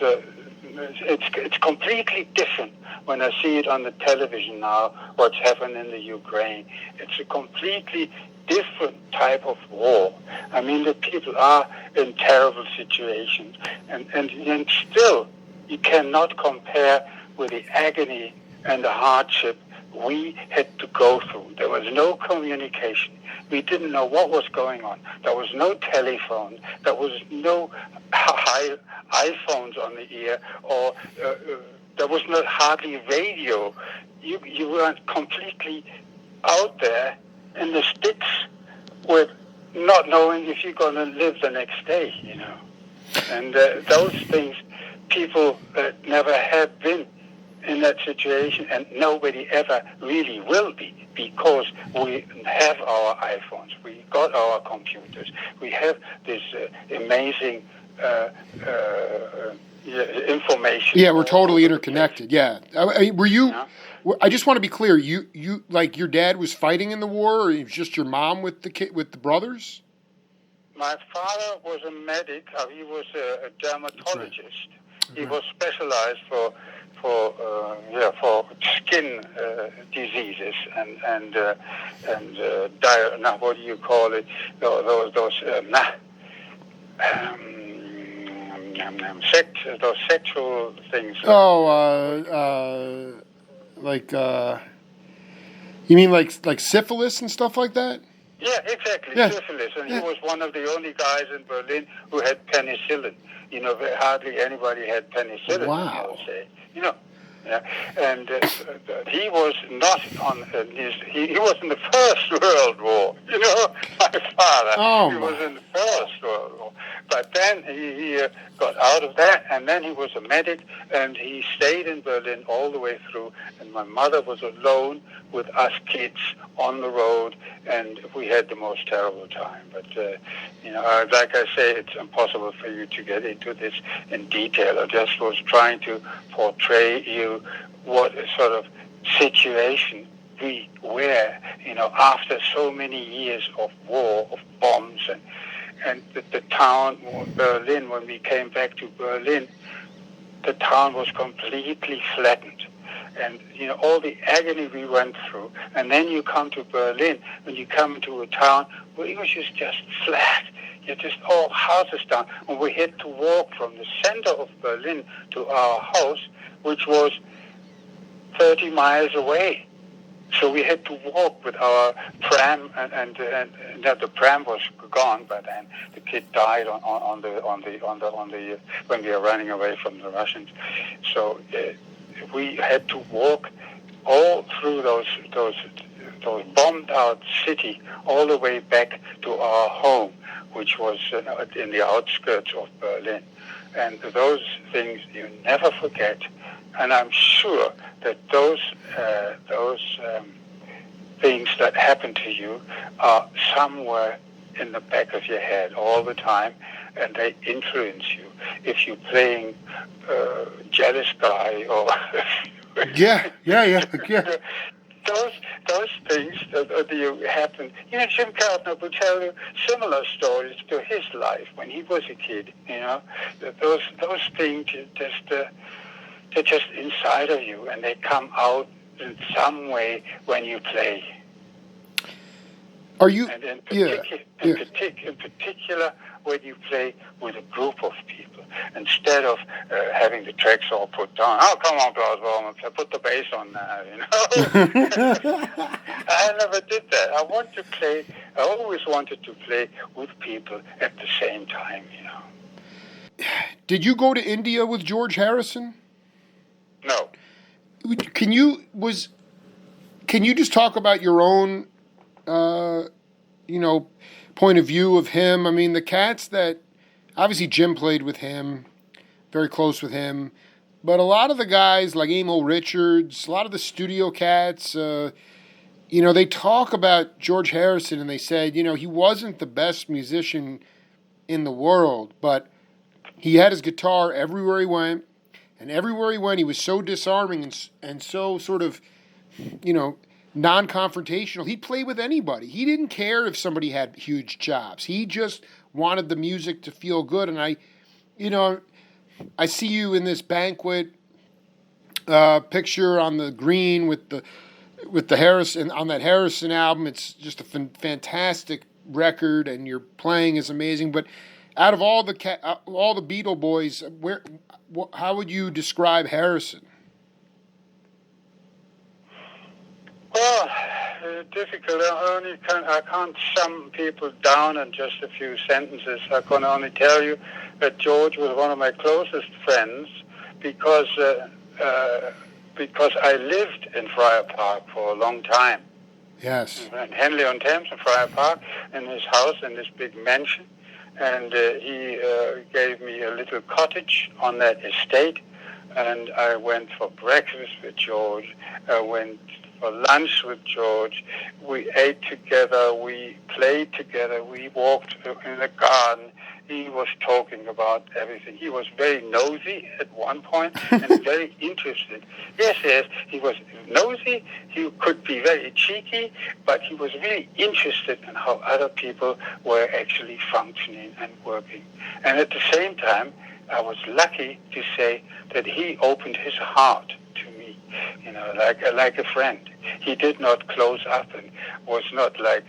it's completely different when I see it on the television now, what's happened in the Ukraine. It's a completely different type of war. I mean, the people are in terrible situations. And still, you cannot compare with the agony and the hardship we had to go through. There was no communication. We didn't know what was going on. There was no telephone. There was no iPhones on the ear, or there was not hardly radio. You were completely out there in the sticks with not knowing if you're going to live the next day, And those things, people that never have been in that situation, and nobody ever really will be, because we have our iPhones, we got our computers, we have this amazing information. Yeah, we're totally interconnected. Yeah, I mean, were you? Yeah. I just want to be clear. You like your dad was fighting in the war, or it was just your mom with the brothers? My father was a medic. He was a dermatologist. Right. He was specialized for skin diseases and what do you call it? Those sexual things. You mean like syphilis and stuff like that? Yeah, exactly, yeah. Syphilis. And he was one of the only guys in Berlin who had penicillin. Hardly anybody had penicillin, wow. I would say. Yeah. And he was not on he was in the First World War. My father, he was in the First World War. But then he got out of that, and then he was a medic, and he stayed in Berlin all the way through. And my mother was alone with us kids on the road, and we had the most terrible time. But, like I say, it's impossible for you to get into this in detail. I just was trying to portray you what sort of situation we were, after so many years of war, of bombs, and the town, Berlin, when we came back to Berlin, the town was completely flattened. And, all the agony we went through. And then you come to Berlin, when you come to a town where it was just flat. You're just all houses down. And we had to walk from the center of Berlin to our house, which was 30 miles away. So we had to walk with our pram, and the pram was gone by then. The kid died on the when we were running away from the Russians. So we had to walk all through those bombed out city all the way back to our home, which was in the outskirts of Berlin. And those things you never forget. And I'm sure that those things that happen to you are somewhere in the back of your head all the time, and they influence you. If you're playing jealous guy or yeah. Those things that happen. Jim Keltner would tell you similar stories to his life when he was a kid. Those things they're just inside of you, and they come out in some way when you play. Are you? And in particular, when you play with a group of people, instead of having the tracks all put down. Oh, come on, Klaus, Voormann, put the bass on now. I never did that. I always wanted to play with people at the same time. Did you go to India with George Harrison? No. Can you just talk about your own, point of view of him? I mean, the cats that, obviously Jim played with him, very close with him, but a lot of the guys like Amo Richards, a lot of the studio cats, they talk about George Harrison and they said, he wasn't the best musician in the world, but he had his guitar everywhere he went. And everywhere he went, he was so disarming and so sort of, non-confrontational. He'd play with anybody. He didn't care if somebody had huge chops. He just wanted the music to feel good. And I see you in this banquet picture on the green with the Harrison, on that Harrison album. It's just a fantastic record, and your playing is amazing. But out of all the Beatle boys, how would you describe Harrison? Well, difficult. I can't sum people down in just a few sentences. I can only tell you that George was one of my closest friends because I lived in Friar Park for a long time. Yes. In Henley-on-Thames in Friar Park, in his house, in this big mansion. And he gave me a little cottage on that estate, and I went for breakfast with George. I went for lunch with George. We ate together. We played together. We walked in the garden. He was talking about everything. He was very nosy at one point and very interested. Yes, he was nosy. He could be very cheeky, but he was really interested in how other people were actually functioning and working. And at the same time, I was lucky to say that he opened his heart to me, like a friend. He did not close up and was not like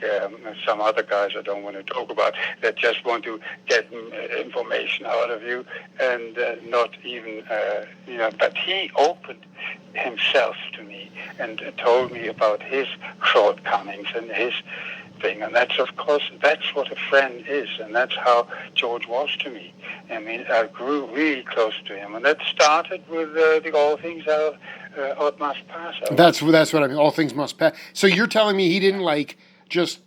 some other guys I don't want to talk about that just want to get information out of you and not even, but he opened himself to me and told me about his shortcomings and his thing. And that's, of course, that's what a friend is. And that's how George was to me. I mean, I grew really close to him. And that started with the All Things Out Must Pass. That's what I mean. All Things Must Pass. So you're telling me he didn't just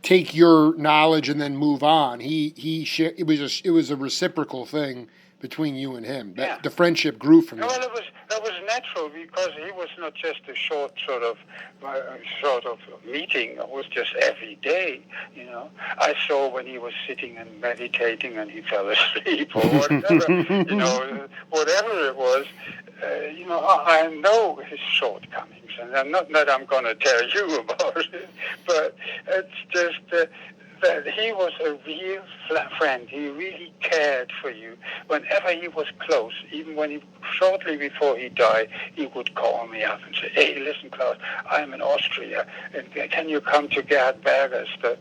take your knowledge and then move on. He shared, it was a reciprocal thing between you and him. The friendship grew from that. Well, that was natural because he was not just a short sort of meeting. It was just every day. I saw when he was sitting and meditating and he fell asleep or whatever. Whatever it was. I know his shortcomings, and I'm not that I'm going to tell you about it, but it's just that he was a real friend. He really cared for you. Whenever he was close, even shortly before he died, he would call me up and say, "Hey, listen, Klaus, I'm in Austria, and can you come to Gerhard Berger's the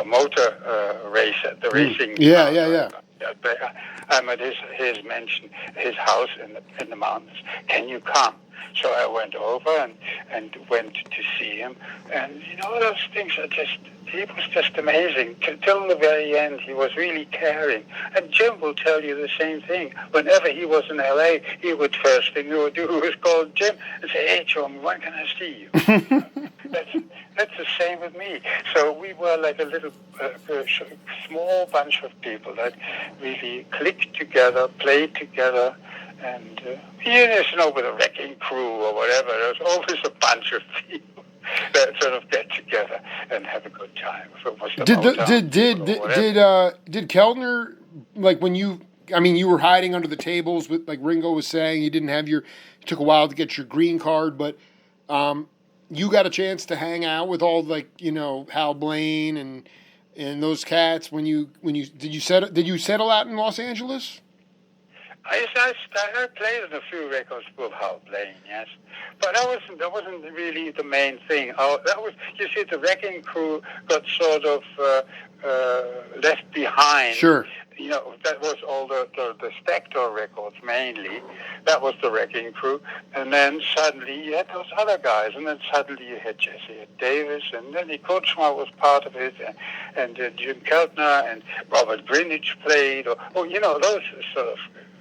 motor race at the racing?" Yeah. I'm at his mansion, his house in the mountains. Can you come? So I went over and went to see him. And, those things he was just amazing. Till the very end, he was really caring. And Jim will tell you the same thing. Whenever he was in L.A., first thing he would do was call Jim and say, "Hey, Jim, when can I see you?" That's the same with me. So we were like a little small bunch of people that really clicked together, played together, and with a wrecking crew or whatever, there's always a bunch of people that sort of get together and have a good time. If it was did Keltner, like when you were hiding under the tables with, like Ringo was saying, it took a while to get your green card, but you got a chance to hang out with all Hal Blaine and those cats did you settle out in Los Angeles? I played on a few records with Hal Blaine, yes, but that wasn't really the main thing. The wrecking crew got sort of left behind. Sure. That was all the Spector records mainly. That was the wrecking crew, and then suddenly you had those other guys, and then suddenly you had Jesse Davis, and then Kutchma was part of it, and Jim Keltner and Robert Greenidge played, or those sort of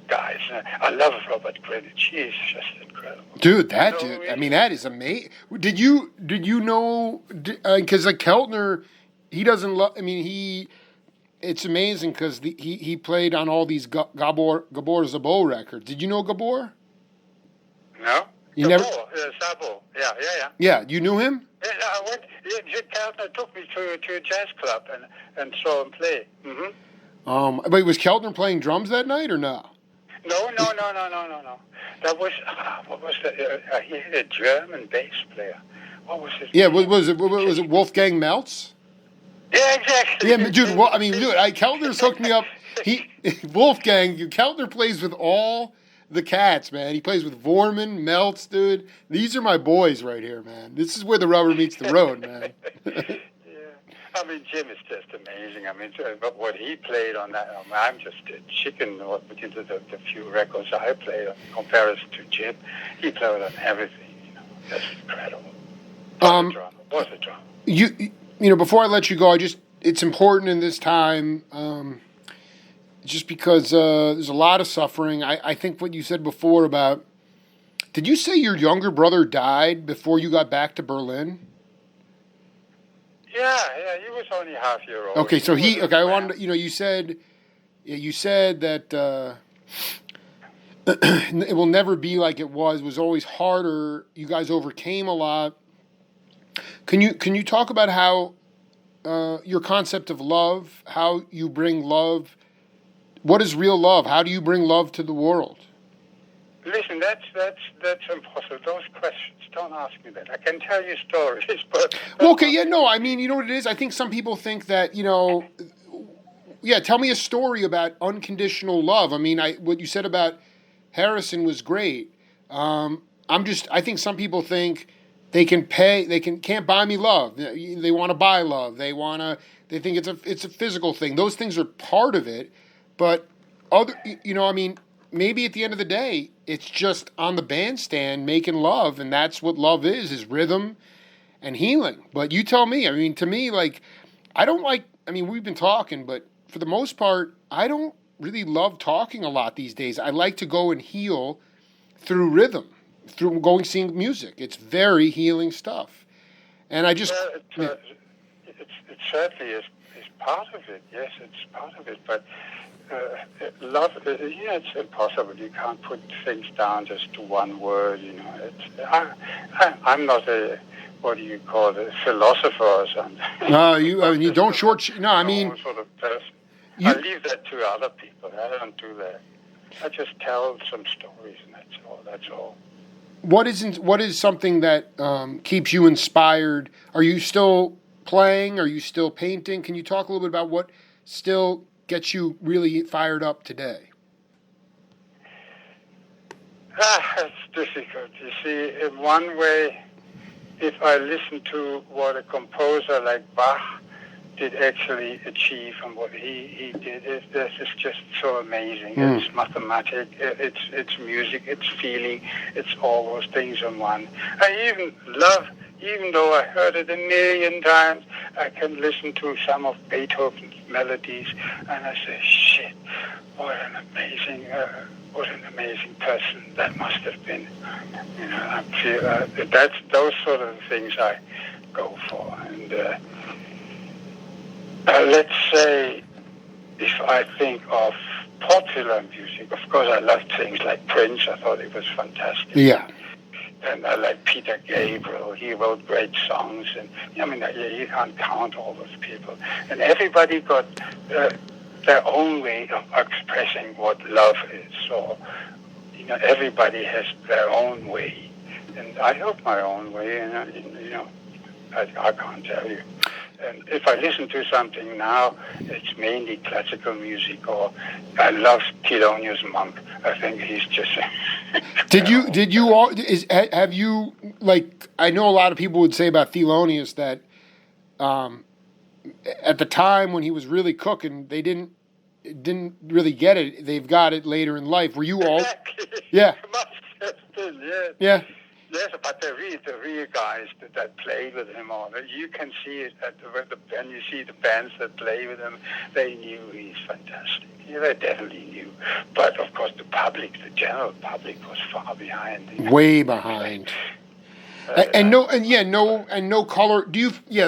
guys. I love Robert Greenidge. He's just incredible. Dude, that is amazing. Did you know, because Keltner, he doesn't love, it's amazing because he played on all these Gabor Szabo records. Did you know Gabor? No. You Gabor, never? Szabo. Yeah. Yeah, you knew him? Yeah, I went. Jim Keltner took me to a jazz club and saw him play. Mm-hmm. But was Keltner playing drums that night or no? No. That was what was he had a German bass player. What was his? Yeah, name? was it Wolfgang Meltz? Yeah, exactly. Yeah, dude. Keltner's hooked me up. Keltner plays with all the cats, man. He plays with Voormann, Meltz, dude. These are my boys right here, man. This is where the rubber meets the road, man. Jim is just amazing. But what he played on that, I'm just a chicken into the few records I played in comparison to Jim. He played on everything, That's incredible. Was a drama. Before I let you go, it's important in this time, just because there's a lot of suffering. I think what you said before about, did you say your younger brother died before you got back to Berlin? Yeah, he was only half-year old. Okay, so I wanted to, you said that it will never be like it was. It was always harder. You guys overcame a lot. Can you talk about how your concept of love, how you bring love, what is real love? How do you bring love to the world? Listen, that's impossible. Those questions, don't ask me that. I can tell you stories, but... Well, okay, yeah, no, you know what it is? I think some people think that, tell me a story about unconditional love. I mean, what you said about Harrison was great. I think some people think can't buy me love. They want to buy love. They think it's a physical thing. Those things are part of it, but maybe at the end of the day, it's just on the bandstand making love, and that's what love is rhythm and healing. But you tell me. I mean, to me, like, we've been talking, but for the most part, I don't really love talking a lot these days. I like to go and heal through rhythm, through seeing music. It's very healing stuff. And I just... Well, it certainly is part of it. Yes, it's part of it. But love, it's impossible. You can't put things down just to one word. I'm not a... what do you call it, philosopher or something? No, you don't short... No, I mean... sort of person. I leave that to other people. I don't do that. I just tell some stories, and that's all. What is something that keeps you inspired? Are you still playing? Are you still painting? Can you talk a little bit about what still gets you really fired up today? It's difficult. You see, in one way, if I listen to what a composer like Bach did actually achieve and what he did, this is just so amazing. It's mathematic, it's music, it's feeling, it's all those things in one. I even love, even though I heard it a million times, I can listen to some of Beethoven's melodies and I say, shit, what an amazing person that must have been. I feel that's those sort of things I go for. And let's say, if I think of popular music, of course I love things like Prince. I thought it was fantastic. Yeah. And I like Peter Gabriel. He wrote great songs. And you can't count all those people. And everybody got their own way of expressing what love is. So, everybody has their own way. And I have my own way, and I can't tell you. And if I listen to something now, it's mainly classical music, or I love Thelonious Monk. I think he's just... have you, like, I know a lot of people would say about Thelonious that at the time when he was really cooking, they didn't really get it. They've got it later in life. Were you all... Exactly. Yeah. Must have been, yeah. Yeah. Yes, but the real guys that played with him, you can see it when you see the bands that play with him. They knew he's fantastic. Yeah, they definitely knew. But of course, the general public, was far behind. Way behind. No color.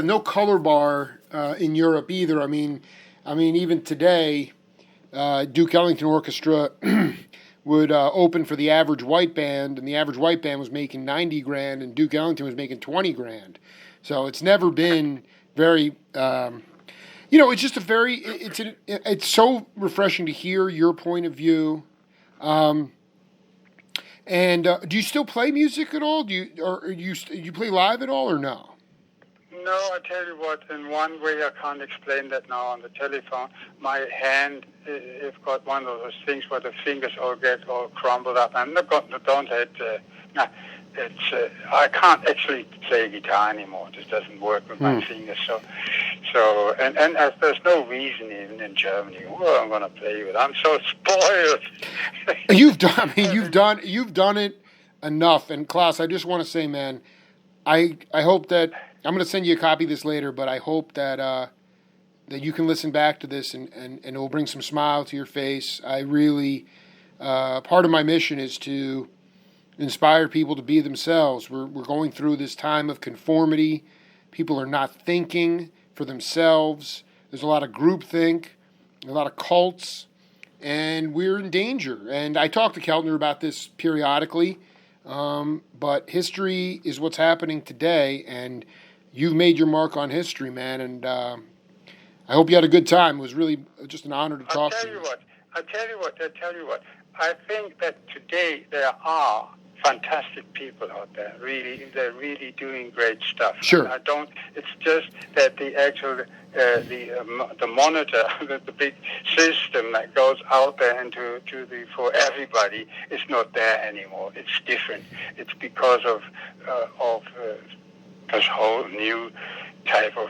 No color bar in Europe either. I mean, even today, Duke Ellington Orchestra. Would open for the Average White Band, and the Average White Band was making $90,000, and Duke Ellington was making $20,000. So it's never been very, it's just it's so refreshing to hear your point of view. And do you still play music at all? Do you play live at all or no? No, I tell you what, in one way I can't explain that now on the telephone. My hand has got one of those things where the fingers all get all crumbled up. I can't actually play guitar anymore. This doesn't work with my fingers. So there's no reason even in Germany. Well, I'm going to play with. I'm so spoiled. You've done it enough. And Klaus, I just want to say, man, I hope that. I'm going to send you a copy of this later, but I hope that that you can listen back to this and it will bring some smile to your face. I really, part of my mission is to inspire people to be themselves. We're going through this time of conformity. People are not thinking for themselves. There's a lot of groupthink, a lot of cults, and we're in danger. And I talk to Keltner about this periodically, but history is what's happening today, and you've made your mark on history, man, and I hope you had a good time. It was really just an honor to talk to you. I tell you what. I think that today there are fantastic people out there. Really, they're really doing great stuff. Sure. I don't. It's just that the actual the monitor, the big system that goes out there into for everybody is not there anymore. It's different. It's because of this whole new type of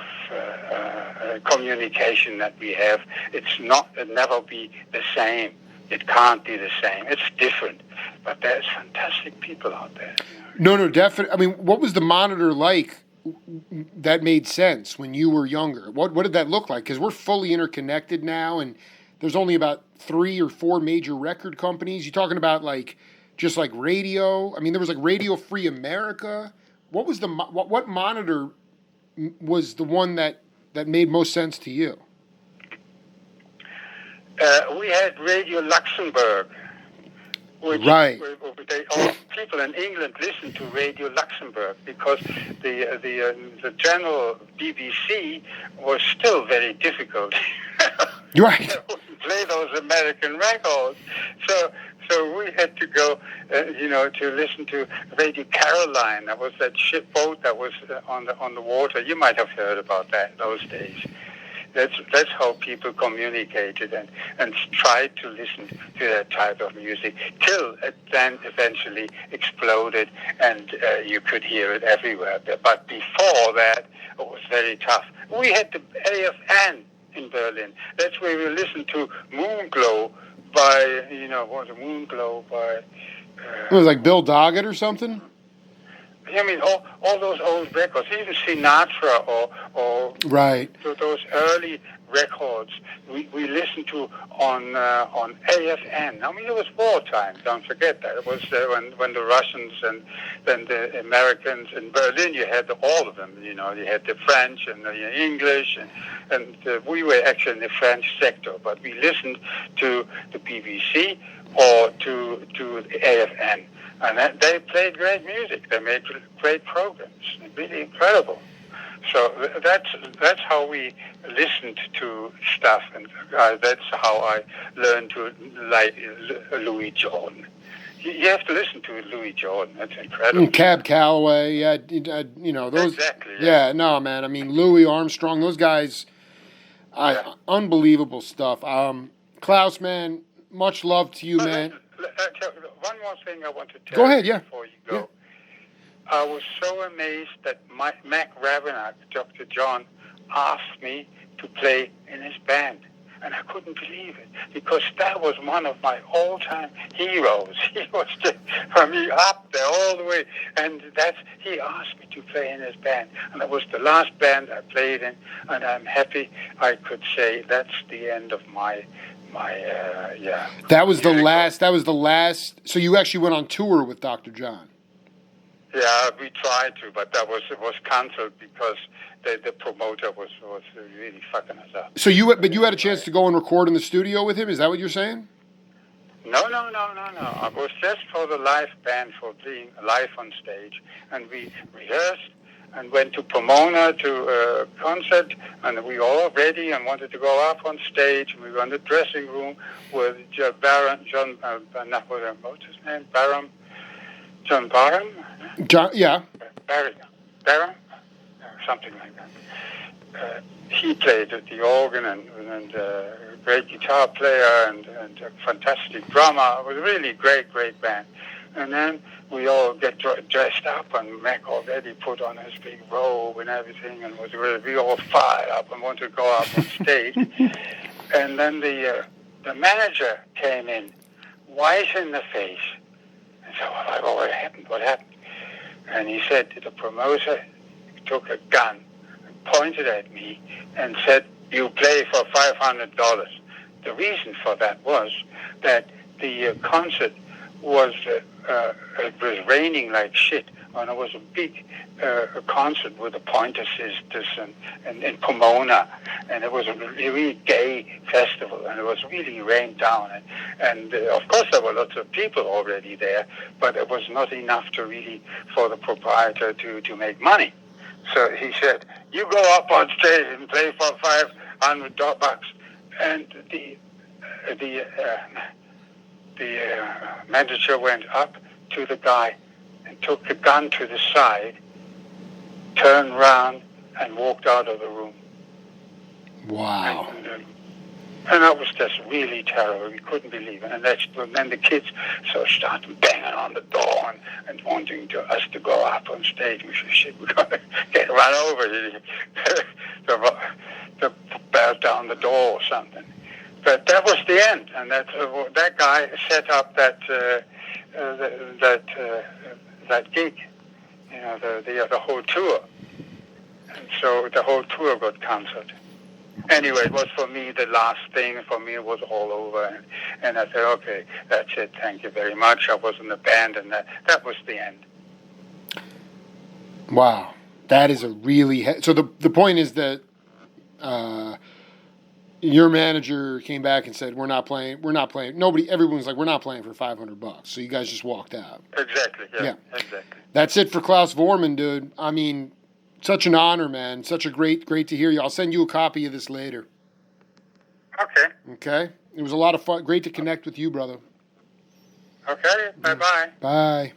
communication that we have. It'll never be the same. It can't be the same. It's different. But there's fantastic people out there. No, definitely. I mean, what was the monitor like that made sense when you were younger? What did that look like? Because we're fully interconnected now, and there's only about 3 or 4 major record companies. You're talking about just like radio. I mean, there was like Radio Free America. What was what monitor was the one that made most sense to you? We had Radio Luxembourg, which right. All people in England listened to Radio Luxembourg because the general BBC was still very difficult. Right. They wouldn't play those American records, so we had to go, to listen to Radio Caroline. That was that shipboat that was on the water. You might have heard about that in those days. That's how people communicated and tried to listen to that type of music till it then eventually exploded and you could hear it everywhere. But before that, it was very tough. We had the AFN in Berlin. That's where we listened to Moonglow by, what was it, Moonglow by... it was like Bill Doggett or something? I mean, all those old records, even Sinatra or right. Those early records we listened to on AFN. I mean, it was wartime. Don't forget that. It was when the Russians and then the Americans in Berlin. You had all of them. You had the French and the English, and we were actually in the French sector, but we listened to the BBC or to the AFN. And they played great music. They made great programs. Really incredible. So that's how we listened to stuff, and that's how I learned to like Louis Jordan. You have to listen to Louis Jordan. That's incredible. Cab Calloway, yeah, those. Exactly. Yeah, no, man. I mean, Louis Armstrong, those guys, unbelievable stuff. Klaus, man, much love to you, man. One more thing I want to tell go ahead, you before you go. Yeah. I was so amazed that Mac Ravenack, Dr. John, asked me to play in his band. And I couldn't believe it, because that was one of my all-time heroes. He was just, for me, up there all the way. And he asked me to play in his band. And that was the last band I played in. And I'm happy I could say that's the end of my That was the last. So you actually went on tour with Dr. John. Yeah, we tried to, but it was canceled because the promoter was really fucking us up. So you had a chance to go and record in the studio with him. Is that what you're saying? No. I was just for the live band, for being live on stage, and we rehearsed and went to Pomona to a concert, and we were all ready and wanted to go up on stage. We were in the dressing room with John Barham, John Barham? Yeah. Barham? Something like that. He played the organ and a great guitar player and a fantastic drummer. It was a really great band. And then we all get dressed up, and Mac already put on his big robe and everything, and we all fired up and wanted to go up on stage. And then the manager came in, white in the face. So what happened? What happened? And he said the promoter took a gun and pointed at me and said, "You play for $500." The reason for that was that the concert was it was raining like shit, and it was a big concert with the Pointer Sisters and in Pomona, and it was a really gay festival, and it was really rained down, and of course there were lots of people already there, but it was not enough for the proprietor to make money. So he said, "You go up on stage and play for $500," and the manager went up to the guy and took the gun to the side, turned round, and walked out of the room. Wow. And that was just really terrible. We couldn't believe it. And then the kids started banging on the door and wanting us to go up on stage. We said, shit, we're going to get run over to bail down the door or something. But that was the end. And that guy set up that gig, the whole tour. And so the whole tour got cancelled. Anyway, it was for me the last thing. For me, it was all over. And I said, okay, that's it. Thank you very much. I was in the band, and that was the end. Wow. That is a really... So the point is that your manager came back and said, we're not playing. Everyone's like, we're not playing for $500. So you guys just walked out. Exactly. Yeah. Exactly. That's it for Klaus Voormann, dude. I mean... Such an honor, man. Such a great to hear you. I'll send you a copy of this later. Okay. Okay? It was a lot of fun. Great to connect with you, brother. Okay. Bye-bye. Bye.